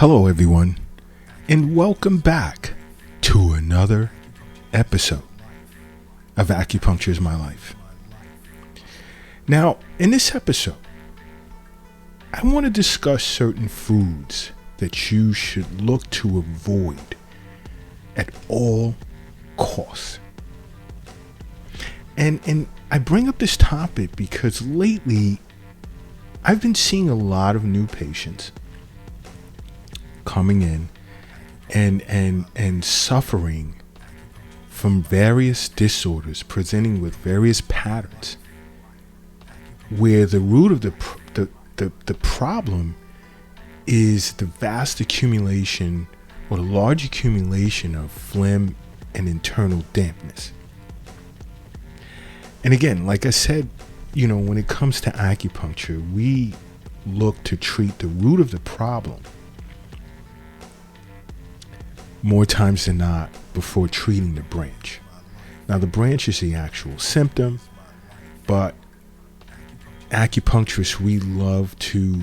Hello, everyone, and welcome back to another episode of Acupuncture is My Life. Now, in this episode, I want to discuss certain foods that you should look to avoid at all costs. And I bring up this topic because lately I've been seeing a lot of new patients coming in and suffering from various disorders, presenting with various patterns, where the root of the problem is the vast accumulation or the large accumulation of phlegm and internal dampness. And again, like I said, when it comes to acupuncture, we look to treat the root of the problem more times than not before treating the branch. Now, the branch is the actual symptom, but acupuncturists, we love to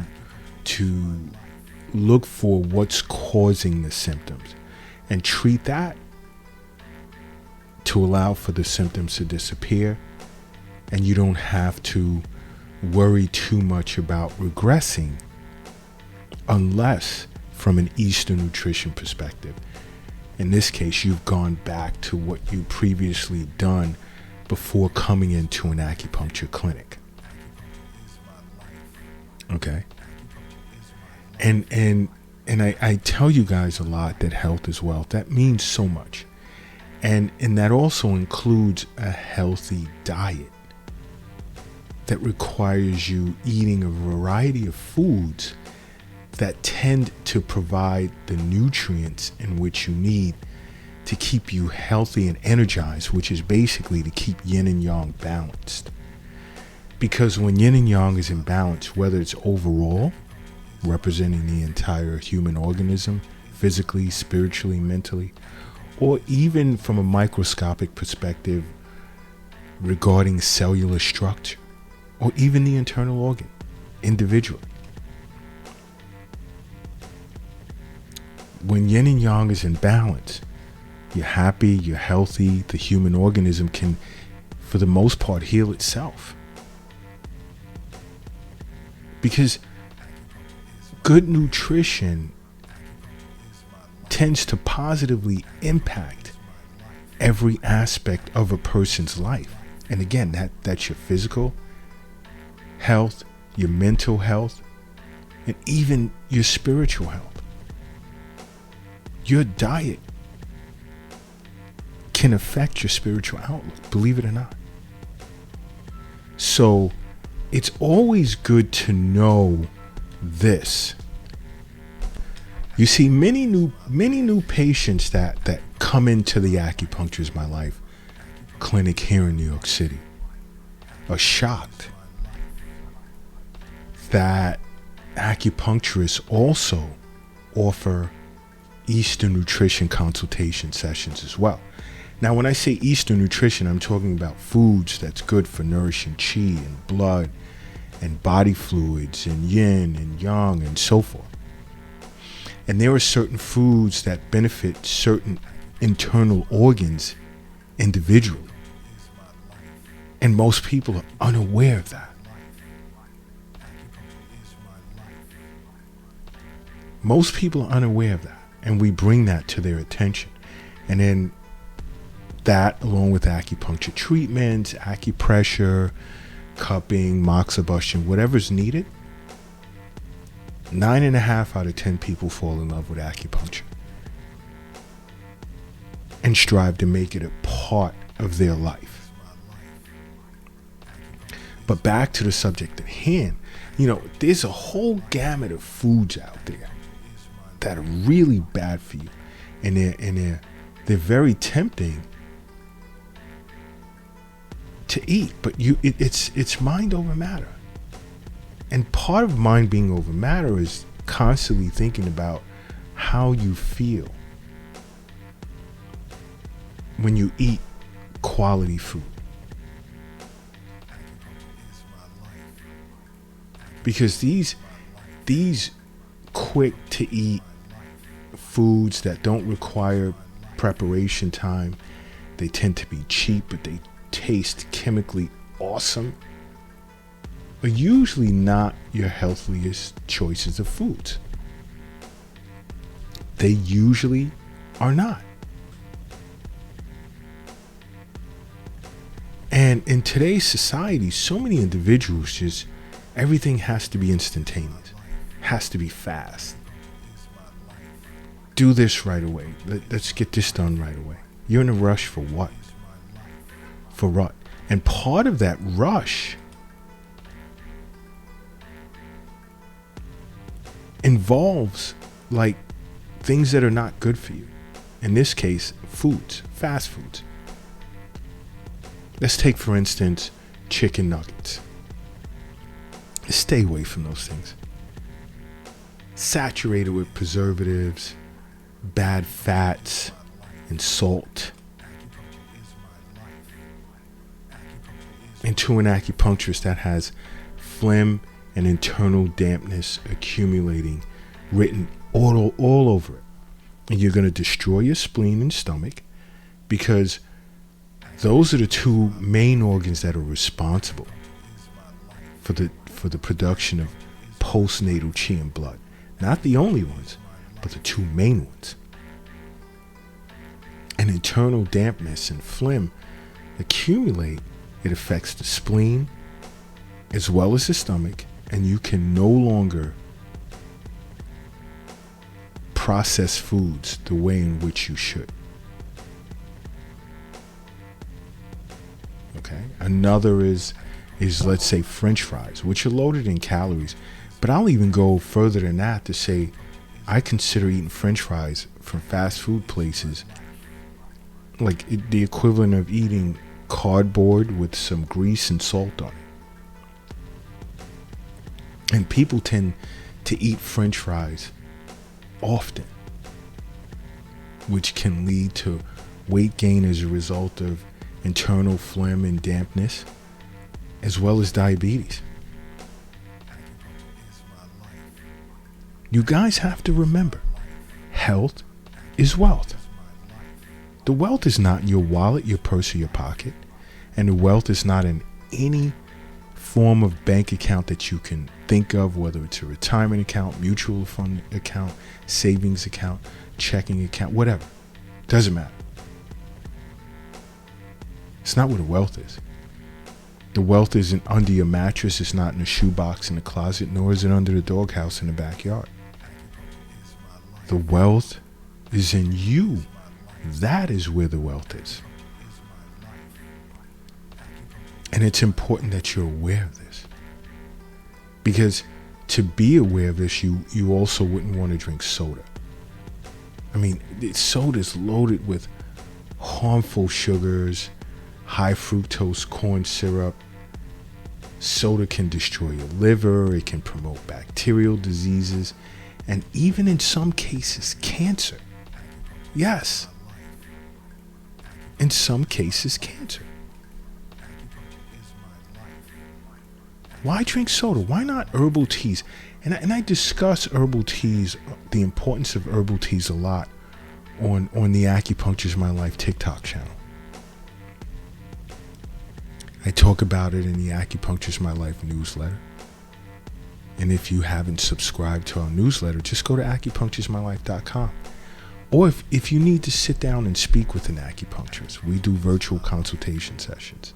look for what's causing the symptoms and treat that to allow for the symptoms to disappear, and you don't have to worry too much about regressing unless from an Eastern nutrition perspective. In this case, you've gone back to what you previously done before coming into an acupuncture clinic. Okay? And I tell you guys a lot that health is wealth. That means so much. And that also includes a healthy diet that requires you eating a variety of foods that tend to provide the nutrients in which you need to keep you healthy and energized, which is basically to keep yin and yang balanced. Because when yin and yang is in balance, whether it's overall, representing the entire human organism, physically, spiritually, mentally, or even from a microscopic perspective regarding cellular structure, or even the internal organ, individually. When yin and yang is in balance, you're happy, you're healthy, the human organism can, for the most part, heal itself. Because good nutrition tends to positively impact every aspect of a person's life. And again, that's your physical health, your mental health, and even your spiritual health. Your diet can affect your spiritual outlook, believe it or not. So it's always good to know this. You see, many new patients that come into the Acupuncture is My Life clinic here in New York City are shocked that acupuncturists also offer Eastern nutrition consultation sessions as well. Now, when I say Eastern nutrition, I'm talking about foods that's good for nourishing qi and blood and body fluids and yin and yang and so forth. And there are certain foods that benefit certain internal organs individually. And most people are unaware of that. Most people are unaware of that. And we bring that to their attention. And then that, along with acupuncture treatments, acupressure, cupping, moxibustion, whatever's needed, 9.5 out of 10 people fall in love with acupuncture and strive to make it a part of their life. But back to the subject at hand, there's a whole gamut of foods out there that are really bad for you, and they're very tempting to eat, but it's mind over matter. And part of mind being over matter is constantly thinking about how you feel when you eat quality food. Because these quick to eat foods that don't require preparation time. They tend to be cheap, but they taste chemically awesome, are usually not your healthiest choices of foods. They usually are not. And in today's society, so many individuals just, everything has to be instantaneous, has to be fast. Do this right away. Let's get this done right away. You're in a rush for what? For what? And part of that rush involves like things that are not good for you. In this case, foods, fast foods. Let's take, for instance, chicken nuggets. Stay away from those things. Saturated with preservatives, bad fats, and salt. And to an acupuncturist, that has phlegm and internal dampness accumulating, written all over it. And you're going to destroy your spleen and stomach, because those are the two main organs that are responsible for the production of postnatal chi and blood. Not the only ones, but the two main ones. And internal dampness and phlegm accumulate. It affects the spleen as well as the stomach, and you can no longer process foods the way in which you should. Okay. Another is let's say French fries, which are loaded in calories. But I'll even go further than that to say I consider eating French fries from fast food places like the equivalent of eating cardboard with some grease and salt on it. And people tend to eat French fries often, which can lead to weight gain as a result of internal phlegm and dampness, as well as diabetes. You guys have to remember, health is wealth. The wealth is not in your wallet, your purse, or your pocket. And the wealth is not in any form of bank account that you can think of, whether it's a retirement account, mutual fund account, savings account, checking account, whatever. Doesn't matter. It's not where the wealth is. The wealth isn't under your mattress. It's not in a shoebox in the closet, nor is it under the doghouse in the backyard. The wealth is in you. That is where the wealth is. And it's important that you're aware of this. Because to be aware of this, you also wouldn't want to drink soda. I mean, soda is loaded with harmful sugars, high fructose corn syrup. Soda can destroy your liver. It can promote bacterial diseases, and even in some cases, cancer. Yes. In some cases, cancer. Why drink soda? Why not herbal teas? And I discuss herbal teas, the importance of herbal teas a lot on the Acupuncture's My Life TikTok channel. I talk about it in the Acupuncture's My Life newsletter. And if you haven't subscribed to our newsletter, just go to acupuncturesmylife.com. Or if you need to sit down and speak with an acupuncturist, we do virtual consultation sessions.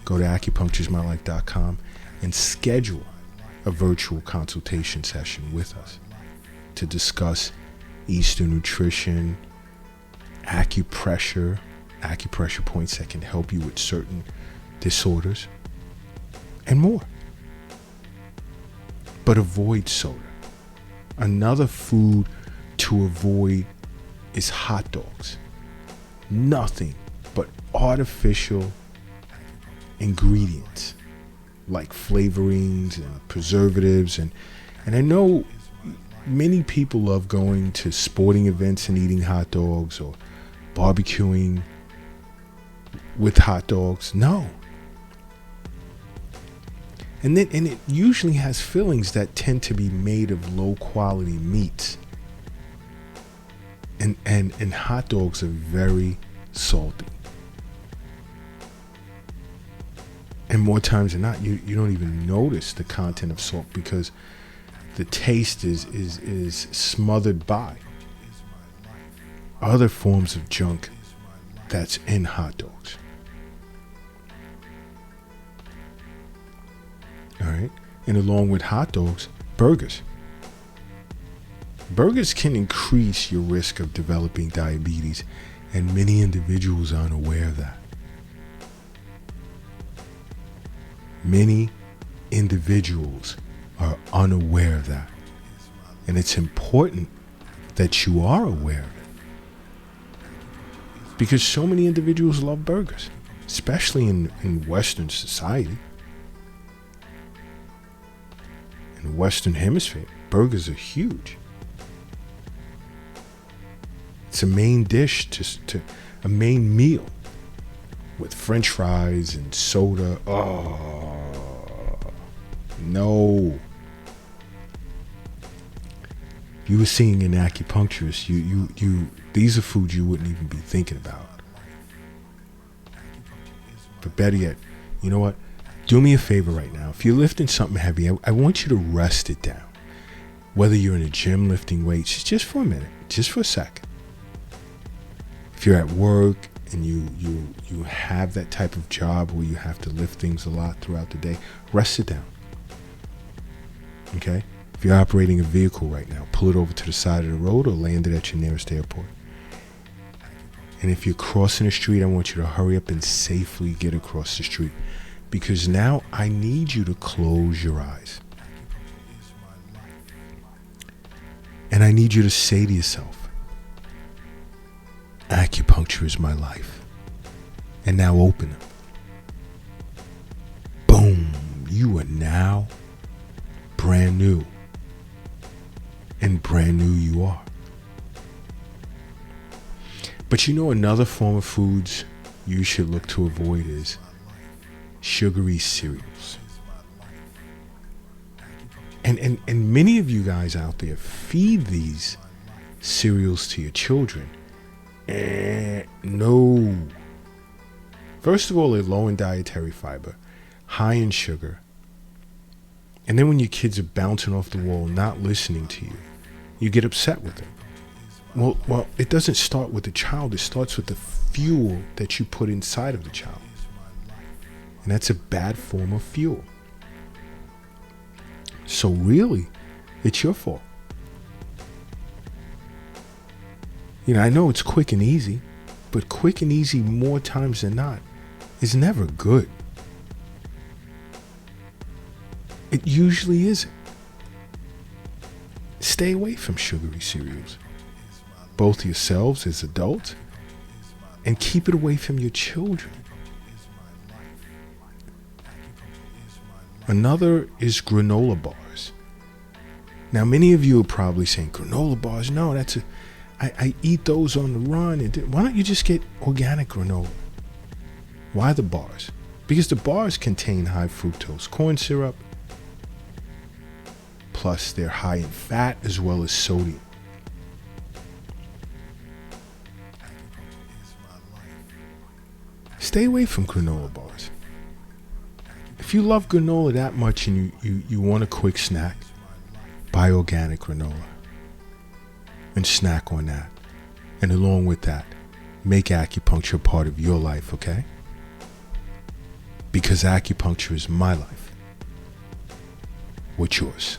Go to acupuncturesmylife.com and schedule a virtual consultation session with us to discuss Eastern nutrition, acupressure points that can help you with certain disorders, and more. But avoid soda. Another food to avoid is hot dogs. Nothing but artificial ingredients like flavorings and preservatives, and I know many people love going to sporting events and eating hot dogs or barbecuing with hot dogs. No. And it usually has fillings that tend to be made of low quality meats. And hot dogs are very salty. And more times than not, you don't even notice the content of salt because the taste is smothered by other forms of junk that's in hot dogs. All right? And along with hot dogs, burgers. Burgers can increase your risk of developing diabetes, and many individuals aren't aware of that. Many individuals are unaware of that. And it's important that you are aware of it. Because so many individuals love burgers, especially in Western society. In the Western Hemisphere, burgers are huge. It's a main dish, a main meal with French fries and soda. Oh, no. You were seeing an acupuncturist. These are foods you wouldn't even be thinking about. But better yet, you know what? Do me a favor right now. If you're lifting something heavy, I want you to rest it down. Whether you're in a gym lifting weights, just for a minute, just for a sec. If you're at work and you have that type of job where you have to lift things a lot throughout the day, rest it down. Okay? If you're operating a vehicle right now, pull it over to the side of the road or land it at your nearest airport. And if you're crossing the street, I want you to hurry up and safely get across the street. Because now I need you to close your eyes. And I need you to say to yourself, acupuncture is my life. And now open them. Boom. You are now brand new. And brand new you are. But you know another form of foods you should look to avoid is sugary cereals. And many of you guys out there feed these cereals to your children. No. First of all, they're low in dietary fiber, high in sugar. And then when your kids are bouncing off the wall, not listening to you, you get upset with them. Well, it doesn't start with the child. It starts with the fuel that you put inside of the child. And that's a bad form of fuel. So really, it's your fault. You know, I know it's quick and easy, but quick and easy more times than not is never good. It usually isn't. Stay away from sugary cereals, both yourselves as adults, and keep it away from your children. Another is granola bars. Now, many of you are probably saying, granola bars? No, I eat those on the run. Why don't you just get organic granola? Why the bars? Because the bars contain high fructose corn syrup, plus they're high in fat as well as sodium. Stay away from granola bars. If you love granola that much and you want a quick snack, buy organic granola and snack on that. And along with that, make acupuncture part of your life, okay? Because acupuncture is my life. What's yours?